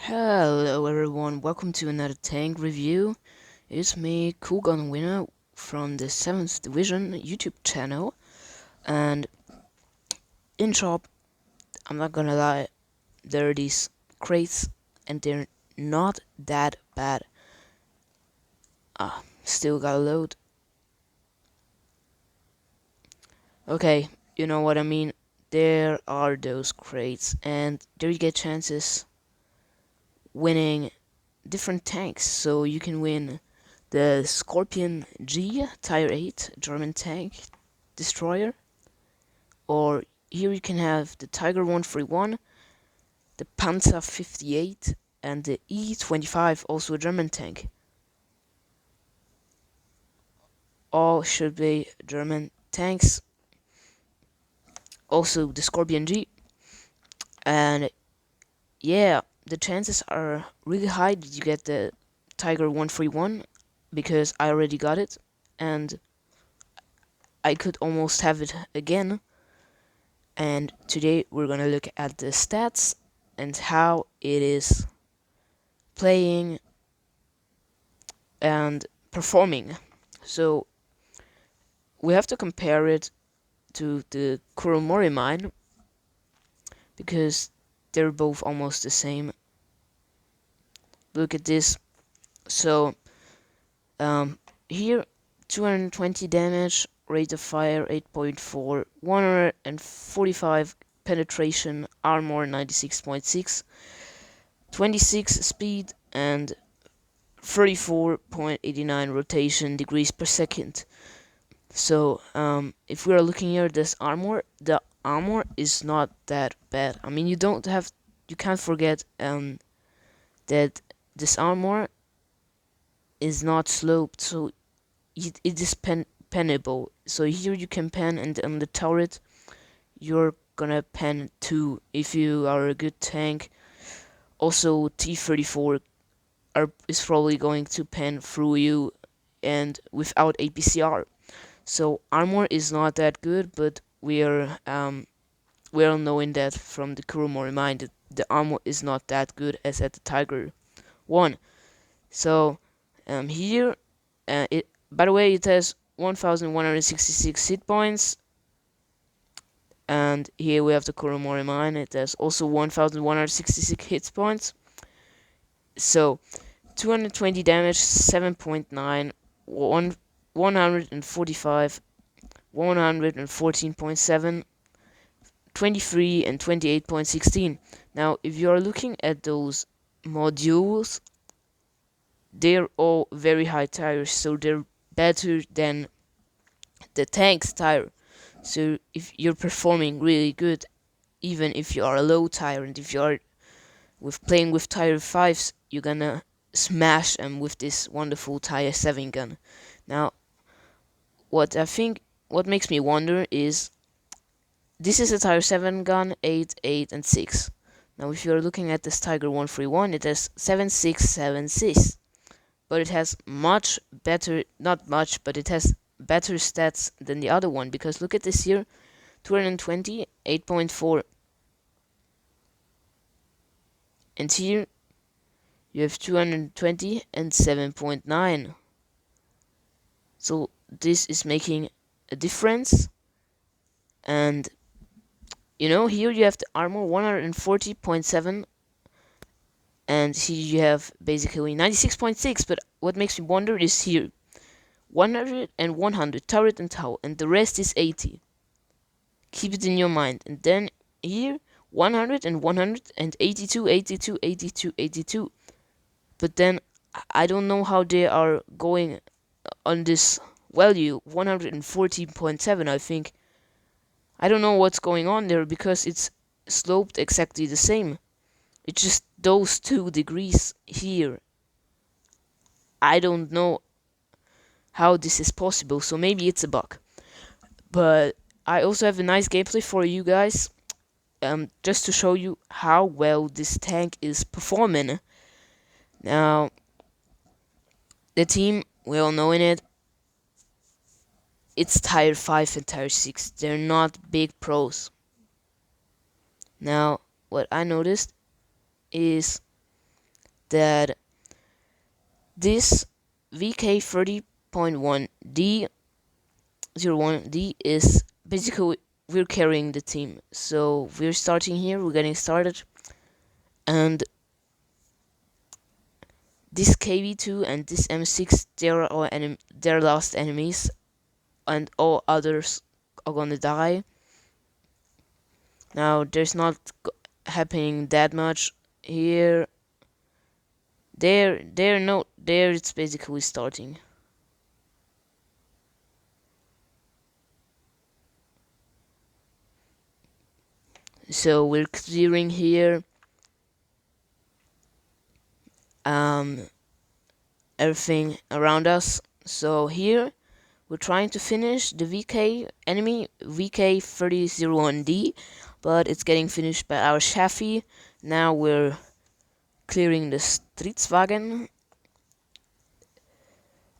Hello everyone, welcome to another tank review. It's me, Cool Gun Winner from the 7th Division YouTube channel. And in shop, I'm not gonna lie, there are these crates and they're not that bad. Still got a load. Okay, you know what I mean. There are those crates and there you get chances winning different tanks. So you can win the Scorpion G Tier 8 German tank destroyer, or here you can have the Tiger 131, the Panzer 58, and the E25, also a German tank. All should be German tanks. Also the Scorpion G, and yeah, the chances are really high that you get the Tiger 131 because I already got it, and I could almost have it again. And today we're gonna look at the stats and how it is playing and performing. So we have to compare it to the Kuromori mine because they're both almost the same. Look at this. So here 220 damage, rate of fire 8.4, 145 penetration, armor 96.6, 26 speed, and 34.89 rotation degrees per second. So if we are looking here at this armor, the armor is not that bad. I mean, you can't forget that this armor is not sloped, so it is penable. So here you can pen, and on the turret you're gonna pen too if you are a good tank. Also T-34 is probably going to pen through you and without APCR. So armor is not that good, but we're well knowing that from the Kuromori mine that the armor is not that good as at the Tiger 1. So here it by the way it has 1166 hit points, and here we have the Kuromori mine. It has also 1166 hit points. So 220 damage, 7.9, 145, 114.7, 23, and 28.16. Now, if you are looking at those modules, they're all very high tires, so they're better than the tank's tire. So if you're performing really good, even if you are a low tire, and if you are playing with tire 5s, you're gonna smash them with this wonderful tire 7 gun. Now, what makes me wonder is this is a Tier 7 gun, 8, 8, and 6. Now, if you're looking at this Tiger 131, it has 7, 6, 7, 6. But it has much better, not much, but it has better stats than the other one. Because look at this here, 220, 8.4. And here, you have 220 and 7.9. So this is making a difference. And you know, here you have the armor 140.7, and here you have basically 96.6. But what makes me wonder is here 100 and 100 turret and tower, and the rest is 80. Keep it in your mind. And then here 100 and 100 and 82, 82, 82, 82. But then I don't know how they are going on this value 114.7. I think I don't know what's going on there because it's sloped exactly the same. It's just those 2 degrees here. I don't know how this is possible, so maybe it's a bug. But I also have a nice gameplay for you guys, just to show you how well this tank is performing. Now, the team, we all know in it, it's Tier 5 and Tier 6. They're not big pros. Now, what I noticed is that this VK30.1D01D is basically we're carrying the team. So we're starting here, we're getting started, and this KV2 and this M6, they're lost enemies, and all others are gonna die. Now there's not happening that much here. There it's basically starting. So we're clearing here everything around us. So here we're trying to finish the enemy VK3001D, but it's getting finished by our Shafi. Now we're clearing the Stridswagen,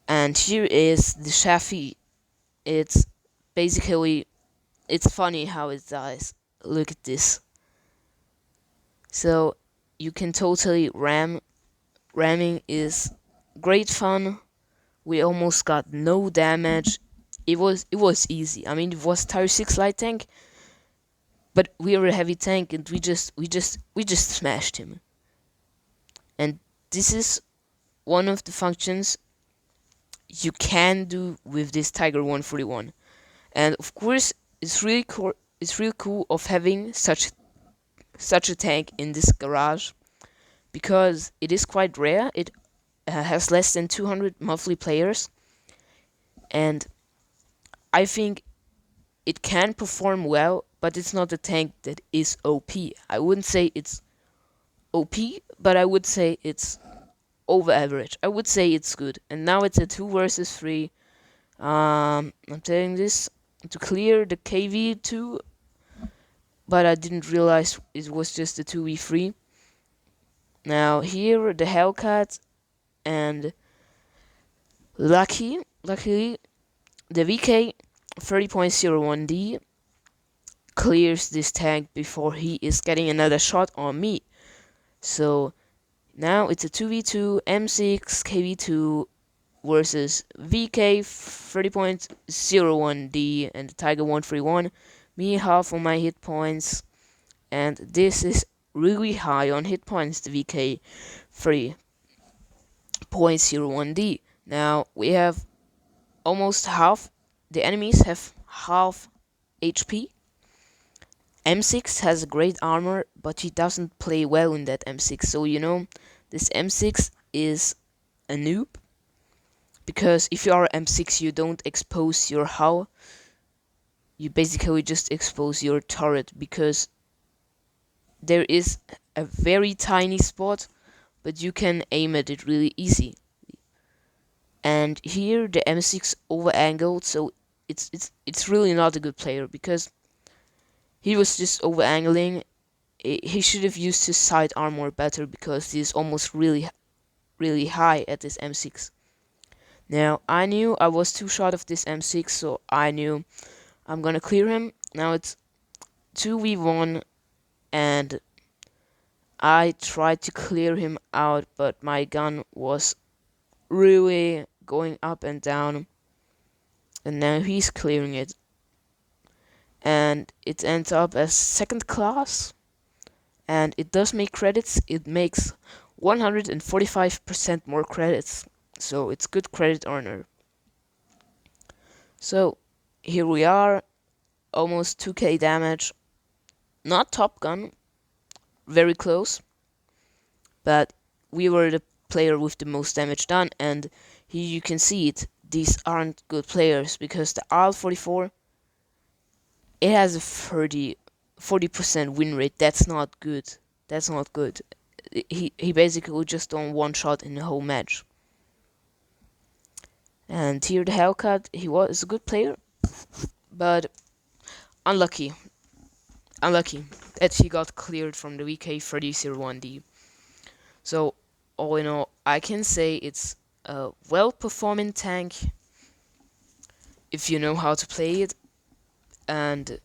and here is the Shafi. It's basically, it's funny how it dies. Look at this. So you can totally ramming is great fun. We almost got no damage. It was easy. I mean, it was tier 6 light tank, but we are a heavy tank, and we just smashed him. And this is one of the functions you can do with this Tiger 141. And of course, it's really cool. It's really cool of having such a tank in this garage, because it is quite rare. It has less than 200 monthly players, and I think it can perform well, but it's not a tank that is OP. I wouldn't say it's OP, but I would say it's over average. I would say it's good. And now it's a 2 versus 3. I'm telling this to clear the KV2, but I didn't realize it was just a 2v3. Now here the Hellcat, and luckily the VK 30.01D clears this tank before he is getting another shot on me. So now it's a 2v2 M6 KV2 versus VK 30.01D and the Tiger 131. Me half on my hit points, and this is really high on hit points, the VK 30.01D. Now we have almost half, the enemies have half HP. M6 has great armor, but he doesn't play well in that M6. So this M6 is a noob, because if you are M6 you don't expose your hull, you basically just expose your turret, because there is a very tiny spot, but you can aim at it really easy. And here the M6 over angled, so it's really not a good player, because he was just over angling. He should have used his side armor better, because he's almost really high at this M6. Now I knew I was too short of this M6, so I knew I'm gonna clear him. Now it's 2v1, and I tried to clear him out, but my gun was really going up and down, and now he's clearing it, and it ends up as second class, and it does make credits. It makes 145% more credits, so it's good credit earner. So here we are, almost 2k damage, not Top Gun, very close, but we were the player with the most damage done. And here you can see it, these aren't good players, because the AL-44, it has a 40% win rate. That's not good. That's not good. He basically just done one shot in the whole match. And here the Hellcat, he was a good player, but unlucky that he got cleared from the VK3001D. So all in all, I can say it's a well-performing tank if you know how to play it, and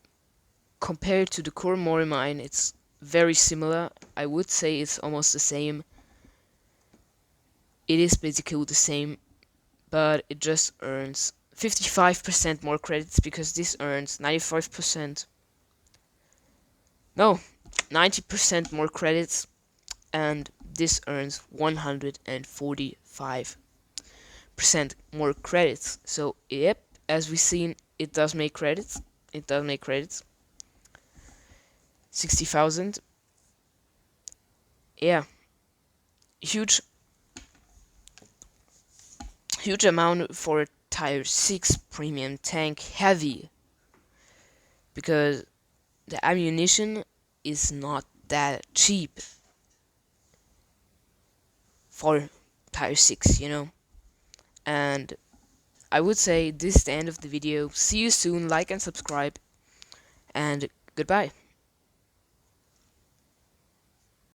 compared to the Core Morimine, it's very similar. I would say it's almost the same. it is basically the same, but it just earns 55% more credits because this earns 95%. No, 90% more credits, and this earns 145% more credits. So, yep, as we've seen, it does make credits. It does make credits. 60,000. Yeah, huge amount for a tier 6 premium tank heavy, because the ammunition is not that cheap for tier 6, you know. And I would say this is the end of the video. See you soon, like and subscribe, and goodbye.